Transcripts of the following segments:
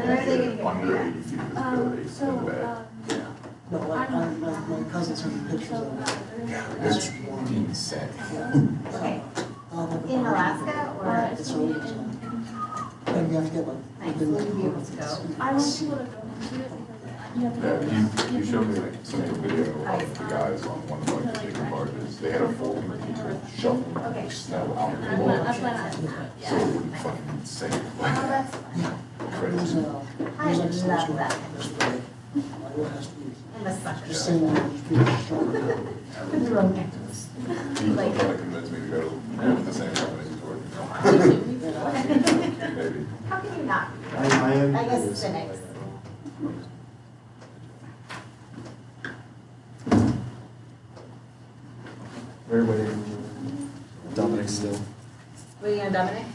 Where are they gonna get Under that? 80 feet of visibility in the bay. No, my cousin sent me pictures of it. It's insane. Okay, I'll have it. in Alaska or? It's really good. And you have to get like. Nice, will you be able to go? I won't be able to go into it because you have to Yeah, go. you showed me some video of the guys on one of like the bigger barges. They had a full team of people shoveling snow out of the I'm barge. planning on So yeah. it would be fucking insane. Oh, that's fun. There's Crazy. I love that. My last week. I'm a sucker. Just saying that these people are showing up. He trying to convince me to go to the same company he's working for. Maybe. How can you not? I am. I guess cynics. We're waiting. Dominic still. Were you on Dominic?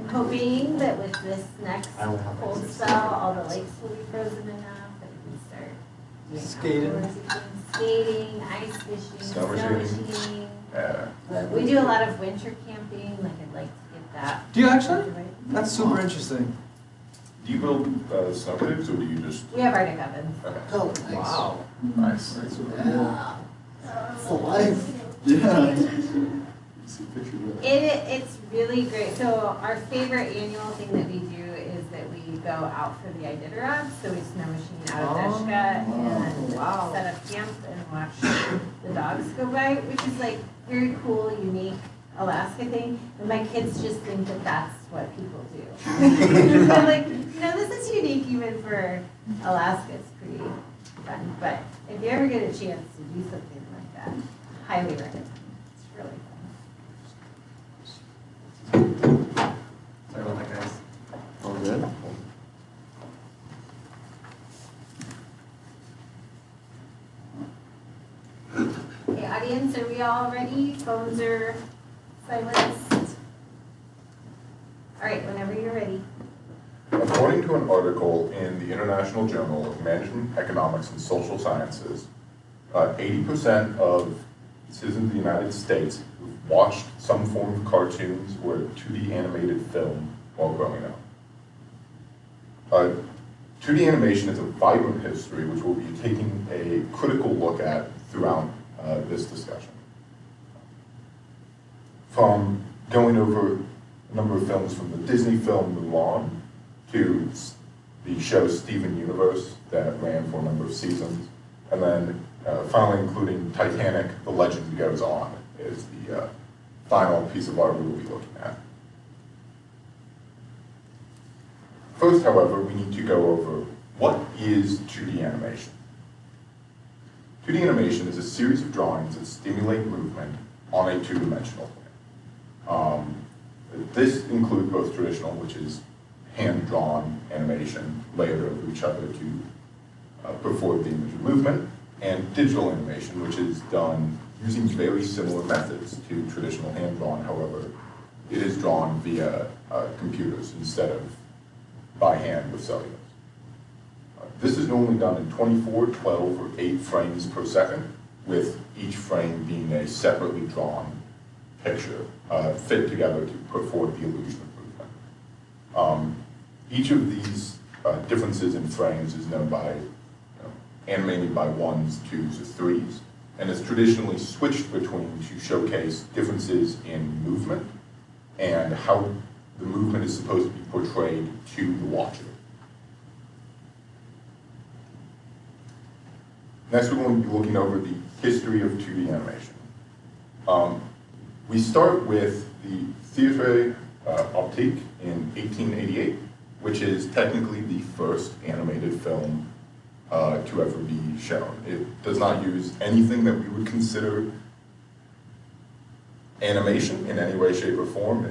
I'm hoping that with this next I will have cold access. spell, all the lakes will be frozen enough that we can start doing Skating. outdoorsy things. Skating, ice fishing, Snow machining. Yeah. We do a lot of winter camping, like I'd like to get that. Do you actually? That's super interesting. Do you build snow caves or do you just? We have Arctic ovens. Okay. Oh, nice. Wow. Nice. For life. Yeah. See a picture of that. It's really great. So our favorite annual thing that we do is that we go out for the Iditarod. So we snow machine out of Deshka and set up camp and watch the dogs go by, which is like very cool, unique Alaska thing. And my kids just think that that's what people do. I'm like, this is unique even for Alaska. It's pretty fun. But if you ever get a chance to do something like that, highly recommend. It's really fun. Sorry about that, guys. All good? Okay, audience, are we all ready? Phones are silenced. All right, whenever you're ready. According to an article in the International Journal of Management, Economics, and Social Sciences, 80% of citizens of the United States who've watched some form of cartoons or 2D animated film while growing up. 2D animation is a vibrant history which we'll be taking a critical look at throughout this discussion. From going over a number of films from the Disney film Mulan to the show Steven Universe that ran for a number of seasons, and then finally including Titanic, The Legend Goes On is the final piece of art we will be looking at. First, however, we need to go over what is 2D animation. 2D animation is a series of drawings that stimulate movement on a two-dimensional plane. This includes both traditional, which is hand-drawn animation layered over each other to perform the image of movement, and digital animation, which is done using very similar methods to traditional hand-drawn. However, it is drawn via computers instead of by hand with cellulose. This is normally done in 24, 12, or 8 frames per second, with each frame being a separately drawn picture fit together to perform the illusion of movement. Each of these differences in frames is known by animated by 1s, 2s, or 3s, and is traditionally switched between to showcase differences in movement and how the movement is supposed to be portrayed to the watcher. Next, we're going to be looking over the history of 2D animation. We start with the Theatre Optique in 1888, which is technically the first animated film to ever be shown. It does not use anything that we would consider animation in any way, shape, or form.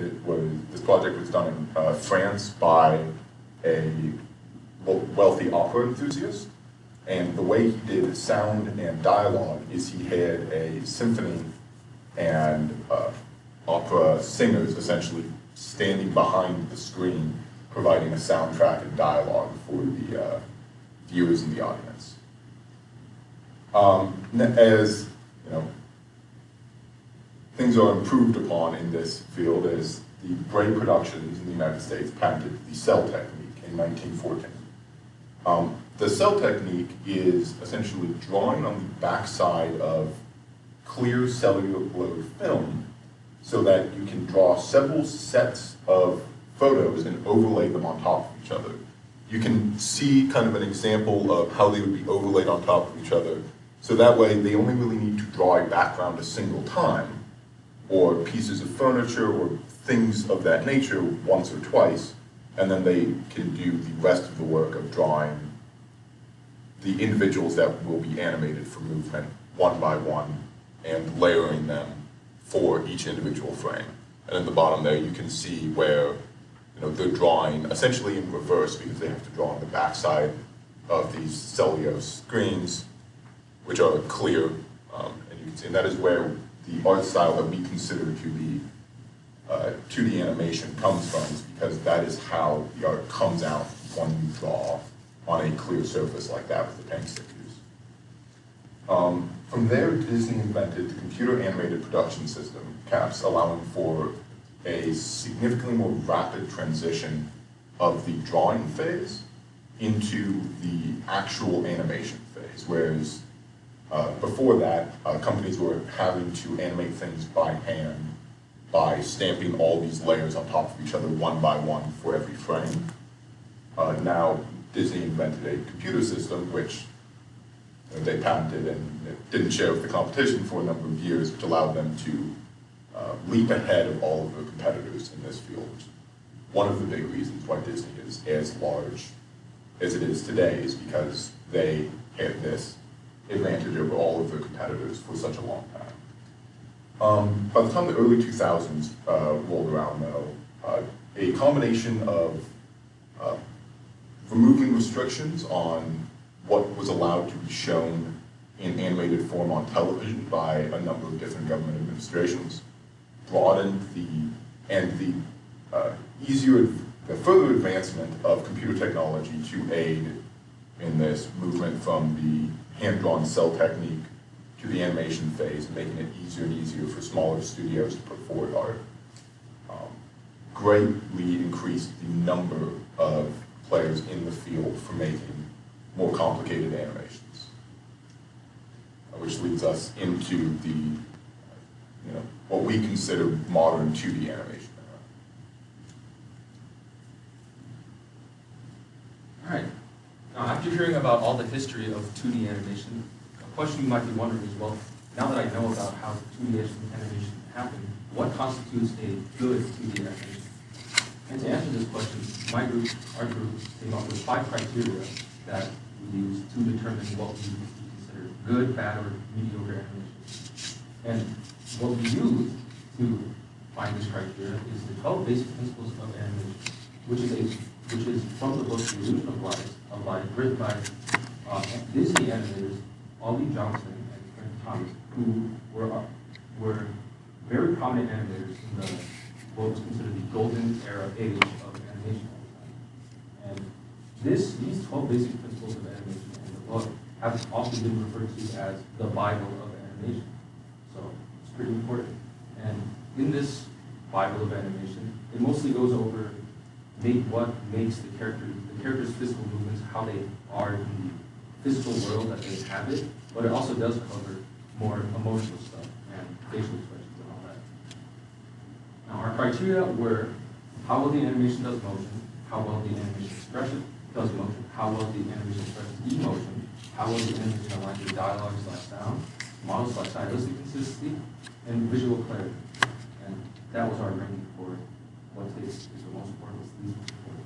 This project was done in France by a wealthy opera enthusiast, and the way he did sound and dialogue is he had a symphony and opera singers essentially standing behind the screen, providing a soundtrack and dialogue for the viewers in the audience. As you know, things are improved upon in this field as the Bray Productions in the United States patented the cell technique in 1914. The cell technique is essentially drawing on the backside of clear celluloid film so that you can draw several sets of photos and overlay them on top of each other. You can see kind of an example of how they would be overlaid on top of each other. So that way they only really need to draw a background a single time, or pieces of furniture or things of that nature once or twice, and then they can do the rest of the work of drawing the individuals that will be animated for movement one by one and layering them for each individual frame. And at the bottom there you can see where they're drawing essentially in reverse because they have to draw on the backside of these cellulose screens, which are clear, and you can see, and that is where the art style that we consider to be 2D animation comes from, is because that is how the art comes out when you draw on a clear surface like that with the paint stick use. From there, Disney invented the computer animated production system, CAPS, allowing for a significantly more rapid transition of the drawing phase into the actual animation phase, whereas before that, companies were having to animate things by hand by stamping all these layers on top of each other one by one for every frame. Now, Disney invented a computer system which they patented and didn't share with the competition for a number of years, which allowed them to leap ahead of all of their competitors in this field. One of the big reasons why Disney is as large as it is today is because they had this advantage over all of their competitors for such a long time. By the time the early 2000s rolled around, though, a combination of removing restrictions on what was allowed to be shown in animated form on television by a number of different government administrations broadened the further advancement of computer technology to aid in this movement from the hand-drawn cell technique to the animation phase, making it easier and easier for smaller studios to put forward art. Greatly increased the number of players in the field for making more complicated animations, which leads us into the, what we consider modern 2D animation. All right. Now, after hearing about all the history of 2D animation, a question you might be wondering is, well, now that I know about how 2D animation happened, what constitutes a good 2D animation? And to answer this question, our group, came up with 5 criteria that we use to determine what we consider good, bad, or mediocre animation. And what we use to find this criteria is the 12 basic principles of animation, which is from the book The Illusion of Life, written by Disney animators Ollie Johnston and Frank Thomas, who were very prominent animators in the what was considered the golden age of animation at the time. And these 12 basic principles of animation in the book have often been referred to as the Bible of animation. So it's pretty important. And in this Bible of animation, it mostly goes over what makes the character's physical movements, how they are in the physical world that they inhabit, but it also does cover more emotional stuff and facial expressions and all that. Now, our criteria were how well the animation does motion, how well the animation expression does motion, how well the animation expresses emotion, how well the animation aligns with dialogue/sound, model/stylistic consistency, and visual clarity. And that was our ranking for what is the most important, what's the least important.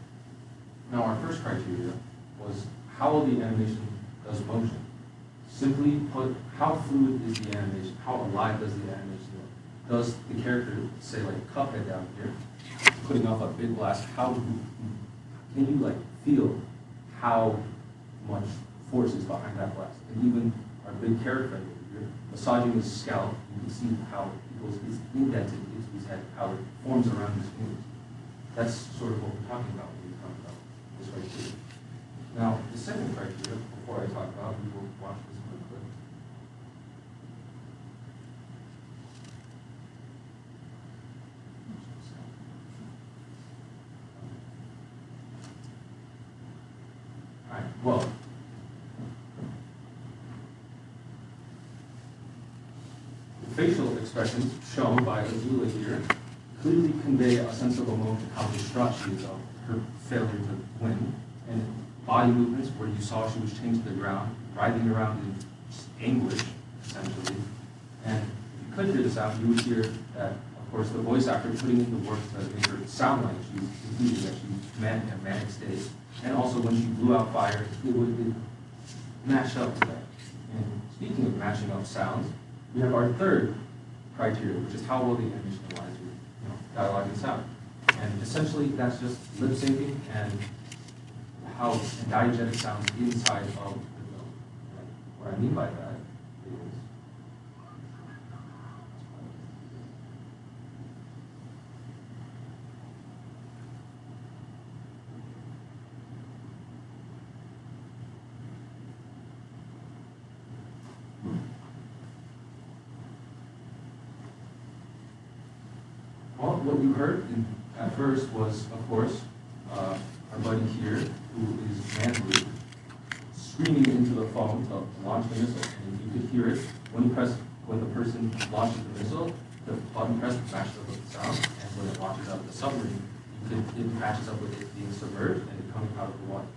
Now, our first criteria was how well the animation does motion. Simply put, how fluid is the animation? How alive does the animation look? Does the character, say like Cuphead down here, putting off a big blast, can you feel how much force is behind that blast? And even our big character right here, massaging his scalp, you can see how it's indented into his head, how it forms around his fingers. That's sort of what we're talking about when we talk about this right here. Now, the second criteria, before I talk about, we will watch this one clip, Well, the facial expressions shown by Azula here clearly convey a sense of emotion, how distraught she is of her failure to win, and body movements where you saw she was chained to the ground, writhing around in anguish, essentially. And if you could hear the sound, you would hear that, of course, the voice actor putting in the work to make her sound like she's completing that she's in a manic state. And also when she blew out fire, it matched up to that. And speaking of matching up sounds, we have our third criteria, which is how well the animation aligns with dialogue and sound. And essentially, that's just lip syncing and how diegetic sounds inside of the film. And what I mean by that is well, what you heard at first was, of course, our buddy here, who is Manbrew, screaming into the phone to launch the missile. And you could hear it when the person launches the missile, the button press matches up with the sound, and when it launches out of the submarine, it matches up with it being submerged and it coming out of the water.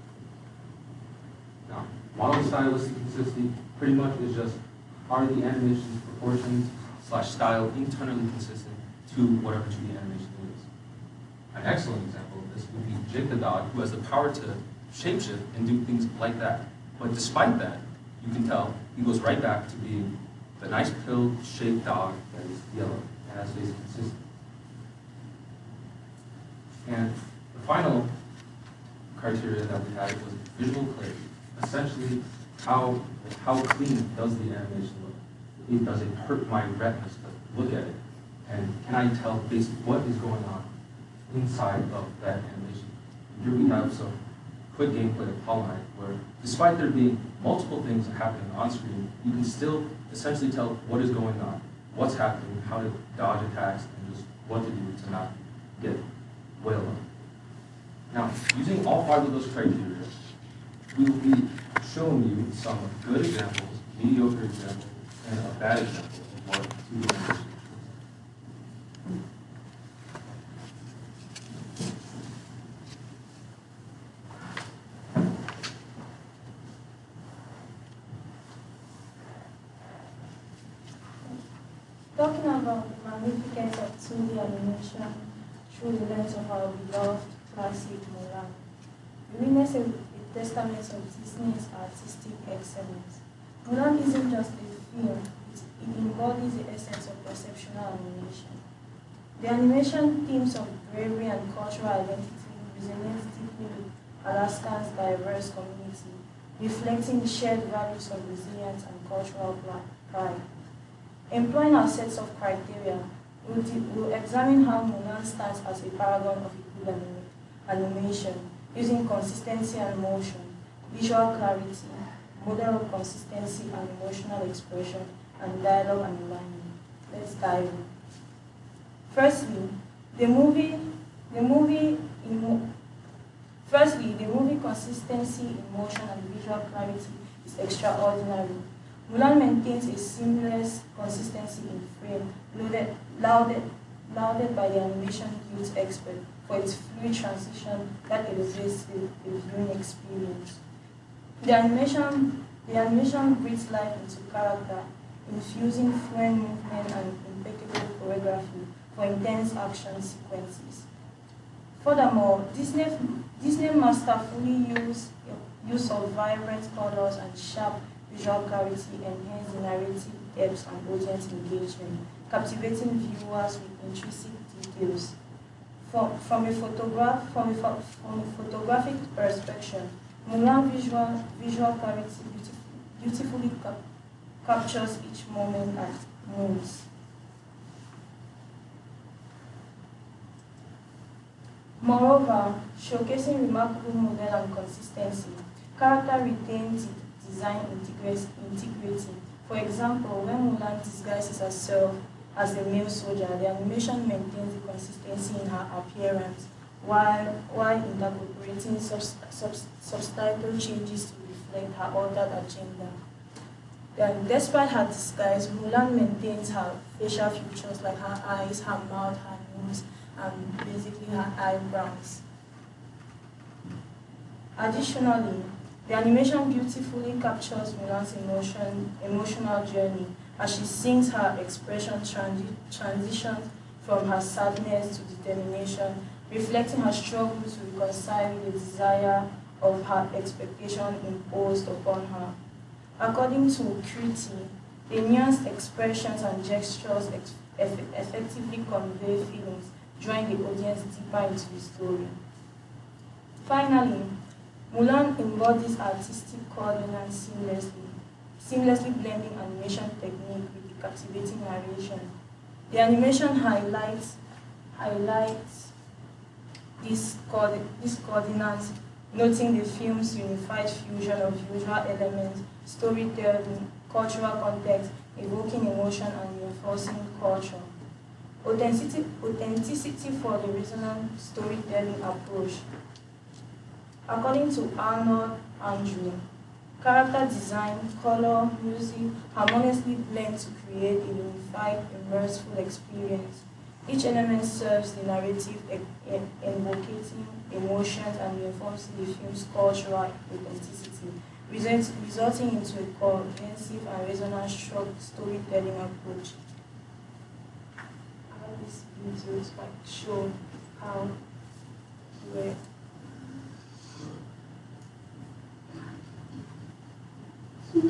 Now, model stylistic consistency pretty much is just, are the animation's proportions / style internally consistent to whatever 2D animation is. An excellent example of this would be Jake the dog, who has the power to shapeshift and do things like that. But despite that, you can tell he goes right back to being the nice pill-shaped dog that is yellow and has stays consistent. And the final criteria that we had was visual clarity. Essentially, how clean does the animation look? Does it hurt my retinas to look at it? And can I tell basically what is going on inside of that animation? Here we have some quick gameplay of Hollow Knight, where despite there being multiple things happening on screen, you can still essentially tell what is going on, what's happening, how to dodge attacks, and just what to do to not get wailed on. Now, using all 5 of those criteria, we will be showing you some good examples, mediocre examples, and a bad example of what 2D animation is. Talking about the magnificence of 2D animation through the lens of our beloved classic Mulan, we witness a testament of Disney's artistic excellence. Mulan isn't just a film, it embodies the essence of perceptual animation. The animation themes of bravery and cultural identity resonate deeply with Alaska's diverse community, reflecting the shared values of resilience and cultural pride. Employing our sets of criteria, we'll examine how Mulan stands as a paragon of good animation, using consistency and motion, visual clarity, model of consistency and emotional expression, and dialogue and alignment. Let's dive in. Firstly, the movie consistency, emotion, and visual clarity is extraordinary. Mulan maintains a seamless consistency in frame, lauded by the animation guild expert for its fluid transition that elevates the viewing experience. The animation breathes life into character, infusing fluent movement and impeccable choreography for intense action sequences. Furthermore, Disney masterfully use of vibrant colors and sharp visual clarity enhance the narrative depth and audience engagement, captivating viewers with intrinsic details. From a photographic perspective, Mulan visual clarity beautifully captures each moment as it moves. Moreover, showcasing remarkable model and consistency, character retains its design integrity. For example, when Mulan disguises herself as a male soldier, the animation maintains the consistency in her appearance, while incorporating subtitle changes to reflect her altered agenda. Then, despite her disguise, Mulan maintains her facial features like her eyes, her mouth, her nose, and basically her eyebrows. Additionally, the animation beautifully captures Mulan's emotional journey as she sings her expression transitions from her sadness to determination, reflecting her struggle to reconcile with the desire of her expectation imposed upon her. According to Kriti, the nuanced expressions and gestures effectively convey feelings, drawing the audience deeper into the story. Finally, Mulan embodies artistic coordinates seamlessly blending animation technique with the captivating narration. The animation highlights these coordinates, noting the film's unified fusion of visual elements, storytelling, cultural context, evoking emotion, and reinforcing culture. Authenticity for the resonant storytelling approach. According to Arnold Andrew, character design, color, music harmoniously blend to create a unified, immersive experience. Each element serves the narrative, invoking emotions and reinforcing the film's cultural authenticity, resulting into a cohesive and resonant storytelling approach. I have this video to show how we're you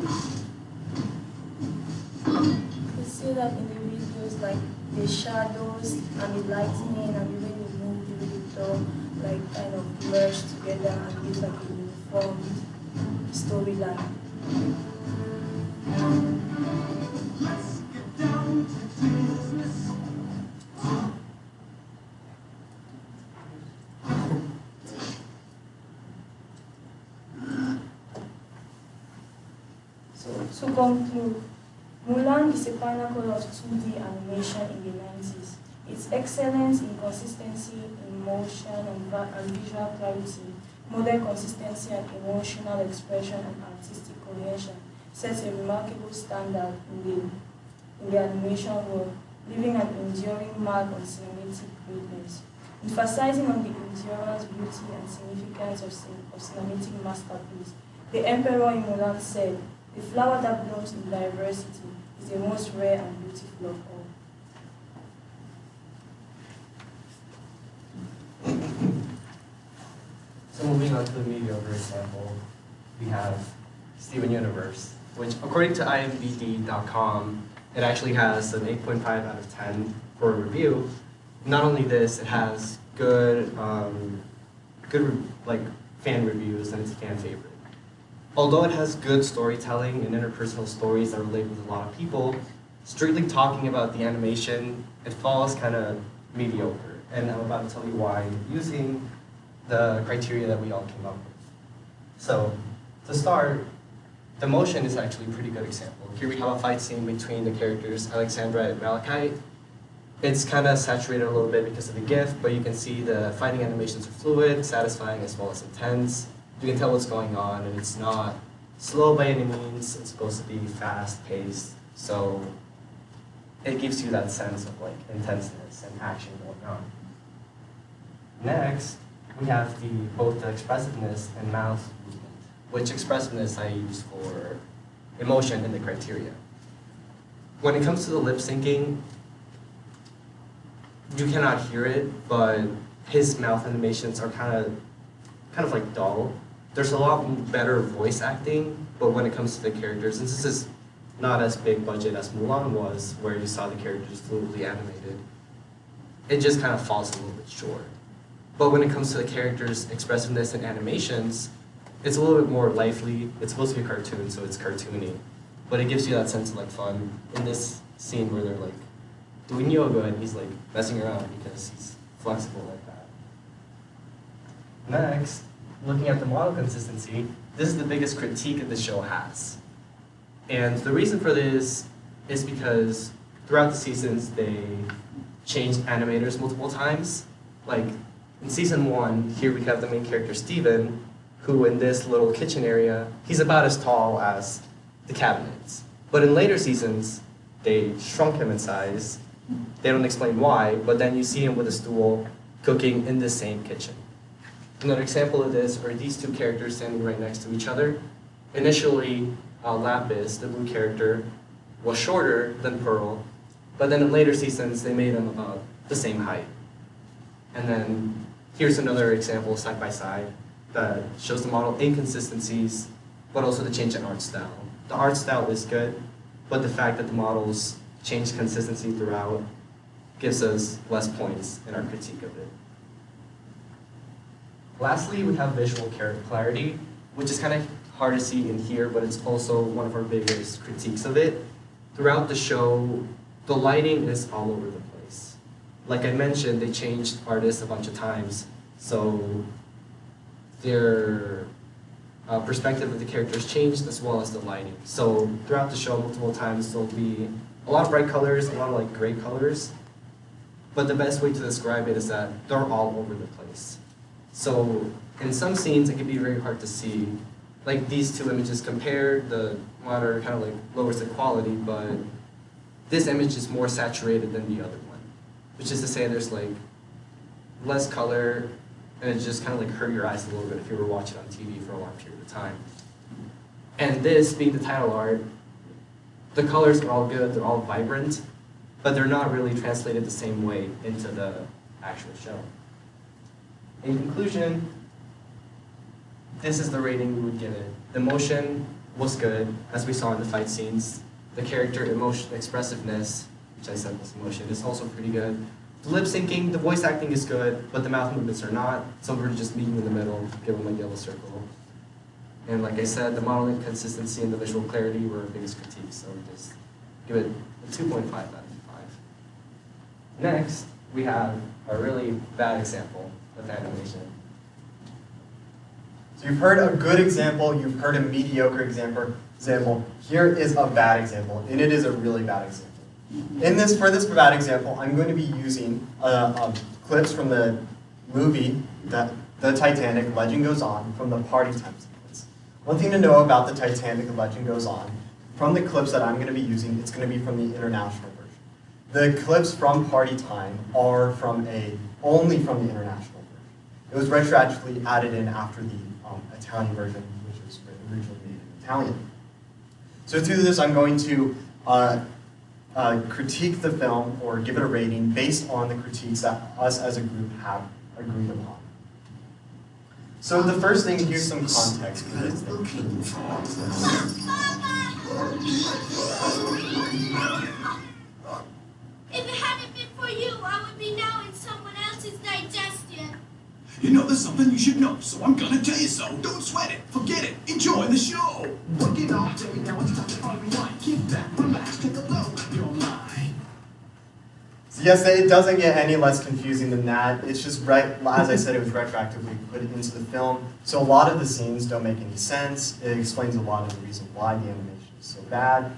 see that in the videos, like the shadows and the lightning and the way they move the video, like kind of merge together and give like a uniform storyline. To conclude, Mulan is a pinnacle of 2D animation in the 90s. Its excellence in consistency, in motion, and visual clarity, model consistency and emotional expression and artistic cohesion sets a remarkable standard in the animation world, leaving an enduring mark on cinematic greatness. Emphasizing on the endurance, beauty, and significance of cinematic masterpiece, the Emperor in Mulan said, "The flower that blooms in diversity is the most rare and beautiful of all." So moving on to the mediocre example, we have Steven Universe, which according to IMDb.com, it actually has an 8.5 out of 10 for a review. Not only this, it has good fan reviews and it's a fan favorite. Although it has good storytelling and interpersonal stories that relate with a lot of people, strictly talking about the animation, it falls kind of mediocre. And I'm about to tell you why using the criteria that we all came up with. So, to start, the motion is actually a pretty good example. Here we have a fight scene between the characters Alexandra and Malachite. It's kind of saturated a little bit because of the GIF, but you can see the fighting animations are fluid, satisfying, as well as intense. You can tell what's going on, and it's not slow by any means. It's supposed to be fast-paced, so it gives you that sense of like intenseness and action going on. Next, we have both the expressiveness and mouth movement, which expressiveness I use for emotion in the criteria. When it comes to the lip syncing, you cannot hear it, but his mouth animations are kind of like dull. There's a lot better voice acting, but when it comes to the characters, and this is not as big budget as Mulan was, where you saw the characters fluidly animated, it just kind of falls a little bit short. But when it comes to the characters' expressiveness and animations, it's a little bit more lively. It's supposed to be a cartoon, so it's cartoony. But it gives you that sense of like fun. In this scene where they're like doing yoga and he's like messing around because he's flexible like that. Next, looking at the model consistency, this is the biggest critique that the show has. And the reason for this is because throughout the seasons, they changed animators multiple times. Like, In season 1, here we have the main character Steven, who in this little kitchen area, he's about as tall as the cabinets. But in later seasons, they shrunk him in size. They don't explain why, but then you see him with a stool cooking in the same kitchen. Another example of this are these two characters standing right next to each other. Initially, Lapis, the blue character, was shorter than Pearl, but then in later seasons, they made him about the same height. And then here's another example side by side that shows the model inconsistencies, but also the change in art style. The art style is good, but the fact that the models change consistency throughout gives us less points in our critique of it. Lastly, we have visual clarity, which is kind of hard to see in here, but it's also one of our biggest critiques of it. Throughout the show, the lighting is all over the place. Like I mentioned, they changed artists a bunch of times, so their perspective of the characters changed as well as the lighting. So throughout the show, multiple times, there'll be a lot of bright colors, a lot of like gray colors, but the best way to describe it is that they're all over the place. So in some scenes, it can be very hard to see. Like these two images compared, the monitor kind of like lowers the quality, but this image is more saturated than the other one, which is to say there's like less color, and it just kind of like hurt your eyes a little bit if you were watching on TV for a long period of time. And this, being the title art, the colors are all good, they're all vibrant, but they're not really translated the same way into the actual show. In conclusion, this is the rating we would give it. The emotion was good, as we saw in the fight scenes. The character emotion, expressiveness, which I said was emotion, is also pretty good. The lip syncing, the voice acting is good, but the mouth movements are not. So we're just meeting in the middle, give them a yellow circle. And like I said, the modeling consistency and the visual clarity were our biggest critiques, so we just give it a 2.5 out of 5. Next, we have a really bad example of animation. So you've heard a good example, you've heard a mediocre example. Here is a bad example, and it is a really bad example. For this bad example, I'm going to be using clips from the movie, The Titanic, Legend Goes On, from the party time sequence. One thing to know about The Titanic, Legend Goes On, from the clips that I'm going to be using, it's going to be from the international version. The clips from Party Time are only from the international version. It was retroactively added in after the Italian version, which was originally made in Italian. So through this, I'm going to critique the film or give it a rating based on the critiques that us as a group have agreed upon. So the first thing, here's some context for this thing. If it hadn't been for you, I would be now in someone else's digestion. You know there's something you should know, so I'm gonna tell you so. Don't sweat it, forget it, enjoy the show. Working all day, now it's time to unwind. Kick back, relax, take a load of your mind. So yes, it doesn't get any less confusing than that. It's just, as I said, it was retroactively put into the film. So a lot of the scenes don't make any sense. It explains a lot of the reason why the animation is so bad.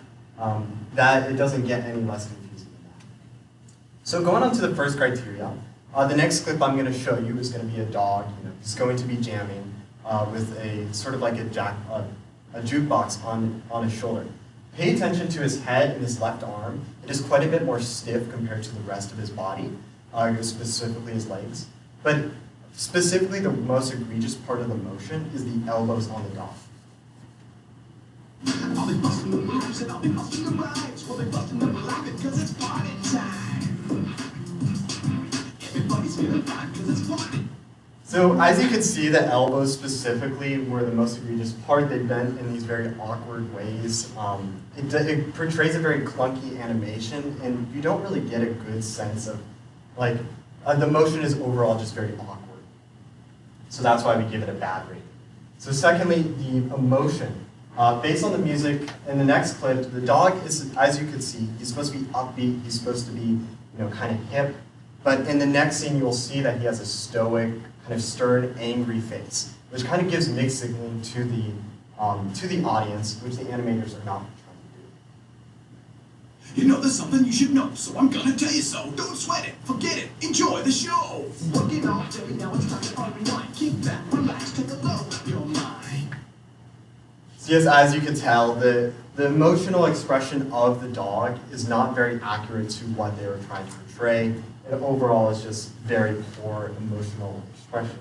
That it doesn't get any less confusing than that. So going on to the first criteria, the next clip I'm going to show you is going to be a dog. He's going to be jamming with a sort of like a jukebox on his shoulder. Pay attention to his head and his left arm. It is quite a bit more stiff compared to the rest of his body, specifically his legs. But specifically, the most egregious part of the motion is the elbows on the dog. I'll be busting the moves and I'll be busting the rhymes. Well, they busting them alive because it's party time. Everybody's feeling fine because it's party. So as you can see, the elbows specifically were the most egregious part. They bent in these very awkward ways. It portrays a very clunky animation, and you don't really get a good sense of, the motion is overall just very awkward. So that's why we give it a bad rating. So secondly, the emotion. Based on the music, in the next clip, the dog is, as you can see, he's supposed to be upbeat, he's supposed to be, kind of hip. But in the next scene, you'll see that he has a stoic, kind of stern, angry face, which kind of gives mixed signaling to the audience, which the animators are not trying You know there's something you should know, so I'm gonna tell you so. Don't sweat it, forget it, enjoy the show. Working all day, now it's time to unwind. Kick back, relax, take a load of your mind. So yes, as you can tell, the emotional expression of the dog is not very accurate to what they were trying to portray. And overall, it's just very poor emotional expression.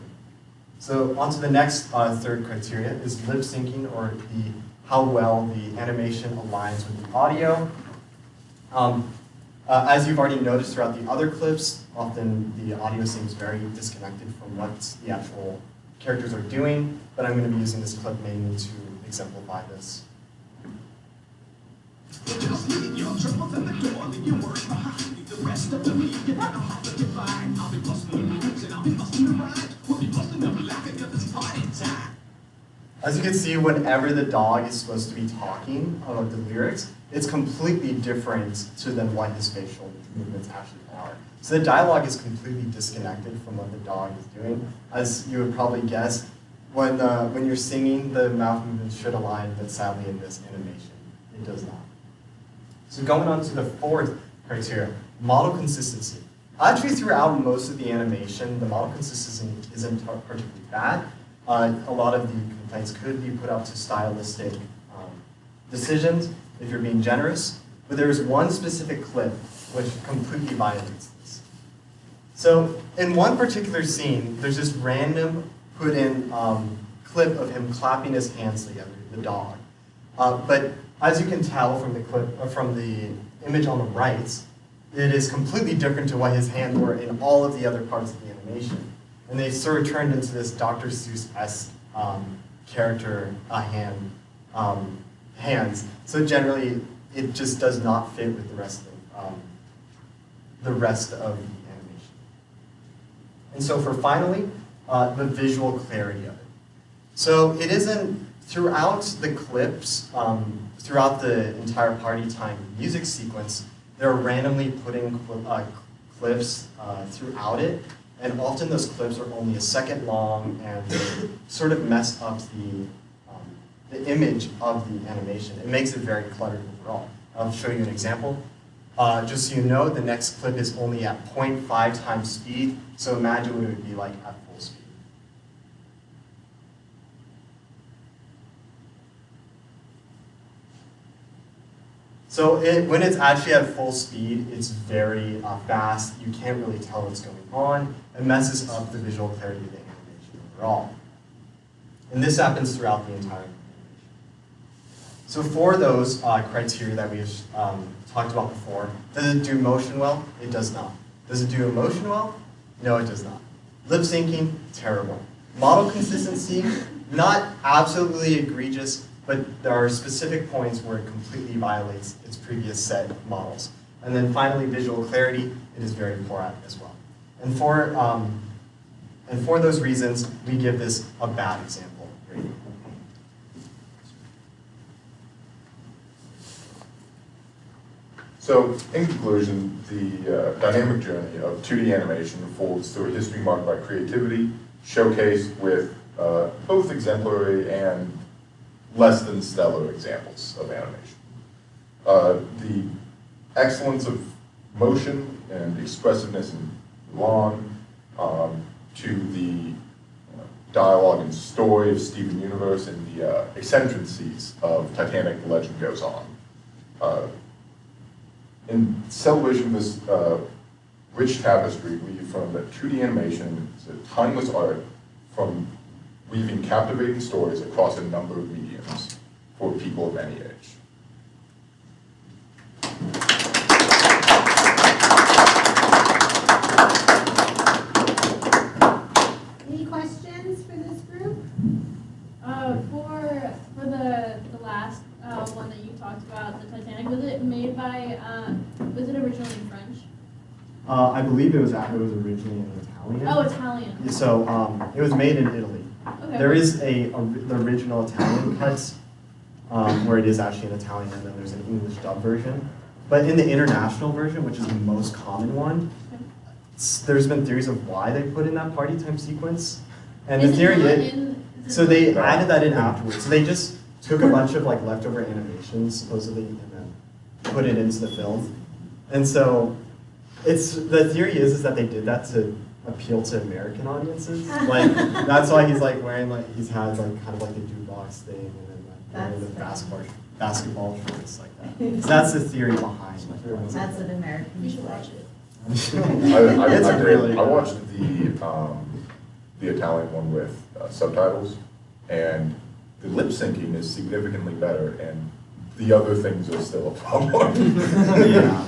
So on to the next third criteria is lip syncing, or how well the animation aligns with the audio. As you've already noticed throughout the other clips, often the audio seems very disconnected from what the actual characters are doing, but I'm going to be using this clip mainly to exemplify this. Just leave your troubles at the door, leave your worries behind. Leave the rest up to me, you better hope that you're fine. I'll be busting the moves and I'll be busting the rhymes. We'll be busting up laughing because it's party time. As you can see, whenever the dog is supposed to be talking about the lyrics, it's completely different than what his facial movements actually are. So the dialogue is completely disconnected from what the dog is doing. As you would probably guess, when you're singing, the mouth movements should align, but sadly in this animation, it does not. So going on to the fourth criteria, model consistency. Actually, throughout most of the animation, the model consistency isn't particularly bad. A lot of the complaints could be put up to stylistic decisions, if you're being generous, but there is one specific clip which completely violates this. So in one particular scene, there's this random put in clip of him clapping his hands together, the dog. But as you can tell from the clip, from the image on the right, it is completely different to what his hands were in all of the other parts of the animation. And they sort of turned into this Dr. Seuss-esque character hands. So generally, it just does not fit with the rest of the animation. And so for finally, the visual clarity of it. So it isn't throughout the clips, throughout the entire party time music sequence, they're randomly putting clips throughout it. And often those clips are only a second long and they sort of mess up the image of the animation. It makes it very cluttered overall. I'll show you an example. Just so you know, the next clip is only at 0.5 times speed, so imagine what it would be like at full speed. So when it's actually at full speed, it's very fast. You can't really tell what's going on. It messes up the visual clarity of the animation overall. And this happens throughout the entire animation. So for those criteria that we've talked about before, does it do motion well? It does not. Does it do emotion well? No, it does not. Lip syncing, terrible. Model consistency, not absolutely egregious, but there are specific points where it completely violates its previous set of models. And then finally, visual clarity, it is very poor at as well. And for those reasons, we give this a bad example rating. So, in conclusion, the dynamic journey of 2D animation unfolds through a history marked by creativity, showcased with both exemplary and less than stellar examples of animation. The excellence of motion and expressiveness in Mulan, to the dialogue and story of Steven Universe and the eccentricities of Titanic: The Legend Goes On. In celebration of this rich tapestry, we affirm that 2D animation is a timeless art from weaving captivating stories across a number of mediums for people of any age. Any questions for this group? For the last one that you talked about, the Titanic, was it made by, was it originally French? I believe it was originally in Italian. Oh, Italian. So it was made in Italy. Okay. There is the original Italian cut where it is actually in Italian, and then there's an English dub version. But in the international version, which is the most common one, there's been theories of why they put in that party time sequence. And the theory so they added that in afterwards. So they just took a bunch of like leftover animations, supposedly, and then put it into the film. And so the theory is that they did that to appeal to American audiences. Like that's why he's like wearing he's had like kind of like the jukebox thing and then like wearing the basketball shorts like that. So that's the theory behind it. That's an American. You should watch it. It's I really watched the Italian one with subtitles, and the lip syncing is significantly better, and the other things are still a problem. Yeah.